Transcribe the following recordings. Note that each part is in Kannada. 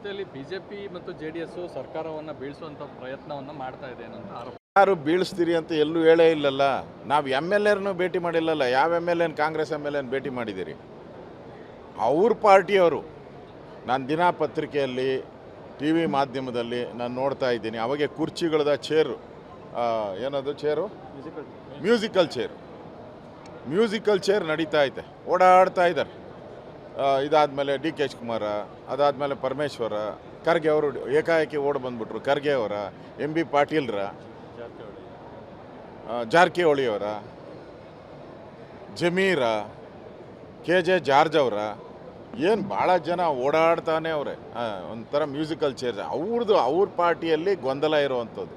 ಜೊತೆಯಲ್ಲಿ ಬಿಜೆಪಿ ಮತ್ತು ಜೆಡಿಎಸ್ ಸರ್ಕಾರವನ್ನು ಬೀಳಿಸುವಂತ ಪ್ರಯತ್ನವನ್ನು ಮಾಡ್ತಾ ಇದೆ ಅನ್ನೋ ಆರೋಪ. ಯಾರು ಬೀಳಿಸ್ತೀರಿ ಅಂತ ಎಲ್ಲೂ ಹೇಳೇ ಇಲ್ಲಲ್ಲ. ನಾವು ಎಮ್ ಎಲ್ ಎರ್ನೂ ಭೇಟಿ ಮಾಡಿಲ್ಲಲ್ಲ. ಯಾವ M L N Congress M L N ಭೇಟಿ ಮಾಡಿದ್ದೀರಿ? ಅವ್ರ ಪಾರ್ಟಿಯವರು. ನಾನು ದಿನ ಪತ್ರಿಕೆಯಲ್ಲಿ ಟಿ ವಿ ಮಾಧ್ಯಮದಲ್ಲಿ ನಾನು ನೋಡ್ತಾ ಇದ್ದೀನಿ. ಅವಾಗೆ ಕುರ್ಚಿಗಳದ ಚೇರು, ಏನದು ಚೇರು, ಮ್ಯೂಸಿಕಲ್ ಚೇರ್ ನಡೀತಾ ಐತೆ, ಓಡಾಡ್ತಾ ಇದ್ದಾರೆ. ಇದಾದಮೇಲೆ ಡಿ ಕೆ ಶಿವಕುಮಾರ, ಅದಾದಮೇಲೆ ಪರಮೇಶ್ವರ, ಖರ್ಗೆ ಅವರು ಏಕಾಏಕಿ ಓಡಿ ಬಂದ್ಬಿಟ್ರು. ಖರ್ಗೆ ಅವರ, ಎಂ ಬಿ ಪಾಟೀಲ್ರ, ಜಾರಕಿಹೊಳಿಯವರ, ಜಮೀರ, ಕೆ ಜೆ ಜಾರ್ಜ್ ಅವರ, ಏನು ಭಾಳ ಜನ ಓಡಾಡ್ತಾನೆ ಅವರೇ. ಒಂಥರ ಮ್ಯೂಸಿಕಲ್ ಚೇರ್ ಅವ್ರ ಪಾರ್ಟಿಯಲ್ಲಿ ಗೊಂದಲ ಇರುವಂಥದ್ದು.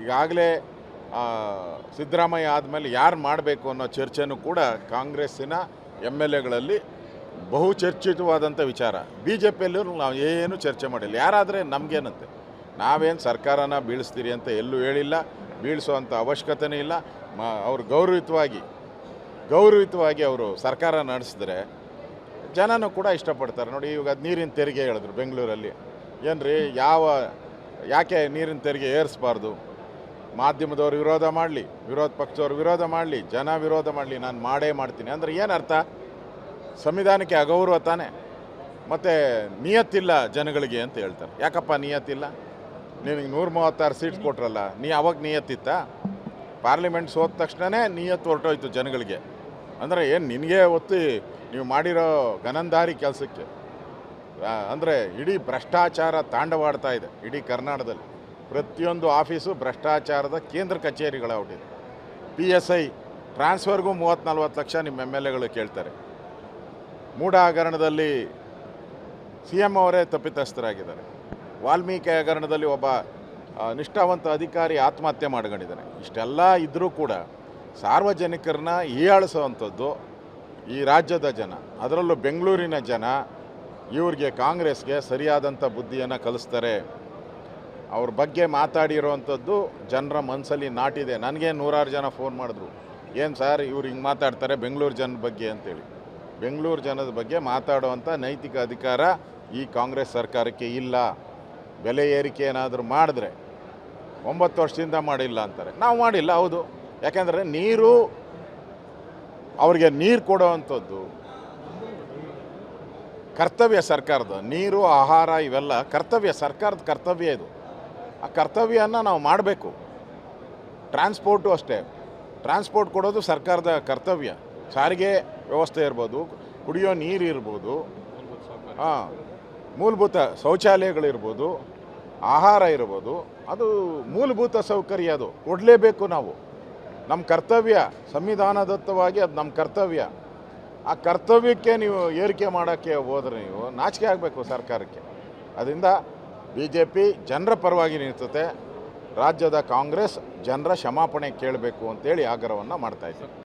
ಈಗಾಗಲೇ ಸಿದ್ದರಾಮಯ್ಯ ಆದಮೇಲೆ ಯಾರು ಮಾಡಬೇಕು ಅನ್ನೋ ಚರ್ಚೆನೂ ಕೂಡ ಕಾಂಗ್ರೆಸ್ಸಿನ ಎಮ್ ಎಲ್ ಎಗಳಲ್ಲಿ ಬಹು ಚರ್ಚಿತವಾದಂಥ ವಿಚಾರ. ಬಿ ಜೆ ಪಿಯಲ್ಲೂ ನಾವು ಏನು ಚರ್ಚೆ ಮಾಡಿಲ್ಲ. ಯಾರಾದರೆ ನಮಗೇನಂತೆ, ನಾವೇನು ಸರ್ಕಾರನ ಬೀಳಿಸ್ತೀರಿ ಅಂತ ಎಲ್ಲೂ ಹೇಳಿಲ್ಲ, ಬೀಳಿಸುವಂಥ ಅವಶ್ಯಕತೆಯೂ ಇಲ್ಲ. ಅವರು ಗೌರವಿತವಾಗಿ ಅವರು ಸರ್ಕಾರ ನಡೆಸಿದ್ರೆ ಜನನೂ ಕೂಡ ಇಷ್ಟಪಡ್ತಾರೆ. ನೋಡಿ, ಇವಾಗ ನೀರಿನ ತೆರಿಗೆ ಹೇಳಿದ್ರು ಬೆಂಗಳೂರಲ್ಲಿ. ಏನ್ರಿ, ಯಾಕೆ ನೀರಿನ ತೆರಿಗೆ ಏರಿಸಬಾರ್ದು? ಮಾಧ್ಯಮದವ್ರು ವಿರೋಧ ಮಾಡಲಿ, ವಿರೋಧ ಪಕ್ಷದವ್ರು ವಿರೋಧ ಮಾಡಲಿ, ಜನ ವಿರೋಧ ಮಾಡಲಿ, ನಾನು ಮಾಡೇ ಮಾಡ್ತೀನಿ ಅಂದರೆ ಏನರ್ಥ? ಸಂವಿಧಾನಕ್ಕೆ ಅಗೌರವ ತಾನೆ. ಮತ್ತು ನಿಯತ್ತಿಲ್ಲ ಜನಗಳಿಗೆ ಅಂತ ಹೇಳ್ತಾರೆ. ಯಾಕಪ್ಪ ನಿಯತ್ತಿಲ್ಲ? ನಿನಗೆ 136 ಸೀಟ್ ಕೊಟ್ರಲ್ಲ, ಅವಾಗ ನಿಯತ್ತಿತ್ತ? ಪಾರ್ಲಿಮೆಂಟ್ ಸೋತ ತಕ್ಷಣವೇ ನಿಯತ್ತು ಹೊರಟೋಯ್ತು ಜನಗಳಿಗೆ. ಅಂದರೆ ಏನು ನಿನಗೆ ಒತ್ತಿ ನೀವು ಮಾಡಿರೋ ಗನಂದಾರಿ ಕೆಲಸಕ್ಕೆ. ಅಂದರೆ ಇಡೀ ಭ್ರಷ್ಟಾಚಾರ ತಾಂಡವಾಡ್ತಾ ಇದೆ ಇಡೀ ಕರ್ನಾಟಕದಲ್ಲಿ. ಪ್ರತಿಯೊಂದು ಆಫೀಸು ಭ್ರಷ್ಟಾಚಾರದ ಕೇಂದ್ರ ಕಚೇರಿಗಳಾಗ್ಬಿಟ್ಟಿದೆ. PSI ಟ್ರಾನ್ಸ್ಫರ್ಗೂ 30-40 ಲಕ್ಷ ನಿಮ್ಮ ಎಮ್ ಎಲ್ ಎಗಳು ಕೇಳ್ತಾರೆ. ಮೂಢ ಹಗರಣದಲ್ಲಿ CM ಅವರೇ ತಪ್ಪಿತಸ್ಥರಾಗಿದ್ದಾರೆ. ವಾಲ್ಮೀಕಿ ಹಗರಣದಲ್ಲಿ ಒಬ್ಬ ನಿಷ್ಠಾವಂತ ಅಧಿಕಾರಿ ಆತ್ಮಹತ್ಯೆ ಮಾಡ್ಕೊಂಡಿದ್ದಾನೆ. ಇಷ್ಟೆಲ್ಲ ಇದ್ದರೂ ಕೂಡ ಸಾರ್ವಜನಿಕರನ್ನ ಹೀಯಾಳಿಸುವಂಥದ್ದು ಈ ರಾಜ್ಯದ ಜನ, ಅದರಲ್ಲೂ ಬೆಂಗಳೂರಿನ ಜನ ಇವ್ರಿಗೆ, ಕಾಂಗ್ರೆಸ್ಗೆ ಸರಿಯಾದಂಥ ಬುದ್ಧಿಯನ್ನು ಕಲಿಸ್ತಾರೆ. ಅವ್ರ ಬಗ್ಗೆ ಮಾತಾಡಿರೋವಂಥದ್ದು ಜನರ ಮನಸ್ಸಲ್ಲಿ ನಾಟಿದೆ. ನನಗೆ 100 ಜನ ಫೋನ್ ಮಾಡಿದ್ರು, ಏನು ಸರ್ ಇವ್ರು ಹಿಂಗೆ ಮಾತಾಡ್ತಾರೆ ಬೆಂಗಳೂರು ಜನದ ಬಗ್ಗೆ ಅಂತೇಳಿ. ಬೆಂಗಳೂರು ಜನದ ಬಗ್ಗೆ ಮಾತಾಡುವಂಥ ನೈತಿಕ ಅಧಿಕಾರ ಈ ಕಾಂಗ್ರೆಸ್ ಸರ್ಕಾರಕ್ಕೆ ಇಲ್ಲ. ಬೆಲೆ ಏರಿಕೆ ಏನಾದರೂ ಮಾಡಿದ್ರೆ 9 ವರ್ಷದಿಂದ ಮಾಡಿಲ್ಲ ಅಂತಾರೆ. ನಾವು ಮಾಡಿಲ್ಲ, ಹೌದು. ಯಾಕೆಂದರೆ ಅವ್ರಿಗೆ ನೀರು ಕೊಡೋವಂಥದ್ದು ಕರ್ತವ್ಯ ಸರ್ಕಾರದ. ನೀರು, ಆಹಾರ ಇವೆಲ್ಲ ಕರ್ತವ್ಯ, ಸರ್ಕಾರದ ಕರ್ತವ್ಯ ಇದು. ಆ ಕರ್ತವ್ಯನ ನಾವು ಮಾಡಬೇಕು. ಟ್ರಾನ್ಸ್ಪೋರ್ಟು ಅಷ್ಟೇ, ಟ್ರಾನ್ಸ್ಪೋರ್ಟ್ ಕೊಡೋದು ಸರ್ಕಾರದ ಕರ್ತವ್ಯ. ಸಾರಿಗೆ ವ್ಯವಸ್ಥೆ ಇರ್ಬೋದು, ಕುಡಿಯೋ ನೀರು ಇರ್ಬೋದು, ಮೂಲಭೂತ ಶೌಚಾಲಯಗಳಿರ್ಬೋದು, ಆಹಾರ ಇರ್ಬೋದು, ಅದು ಮೂಲಭೂತ ಸೌಕರ್ಯ. ಅದು ಕೊಡಲೇಬೇಕು ನಾವು. ನಮ್ಮ ಕರ್ತವ್ಯ, ಸಂವಿಧಾನದತ್ತವಾಗಿ ಅದು ನಮ್ಮ ಕರ್ತವ್ಯ. ಆ ಕರ್ತವ್ಯಕ್ಕೆ ನೀವು ಏರಿಕೆ ಮಾಡೋಕ್ಕೆ ಹೋದರೆ ನೀವು ನಾಚಿಕೆ ಆಗಬೇಕು ಸರ್ಕಾರಕ್ಕೆ. ಅದರಿಂದ BJP ಜನರ ಪರವಾಗಿ ನಿಲ್ತತೆ. ರಾಜ್ಯದ ಕಾಂಗ್ರೆಸ್ ಜನರ ಕ್ಷಮಾಪಣೆ ಕೇಳಬೇಕು ಅಂತೇಳಿ ಆಗ್ರಹವನ್ನು ಮಾಡ್ತಾಯಿದ್ದೀವಿ.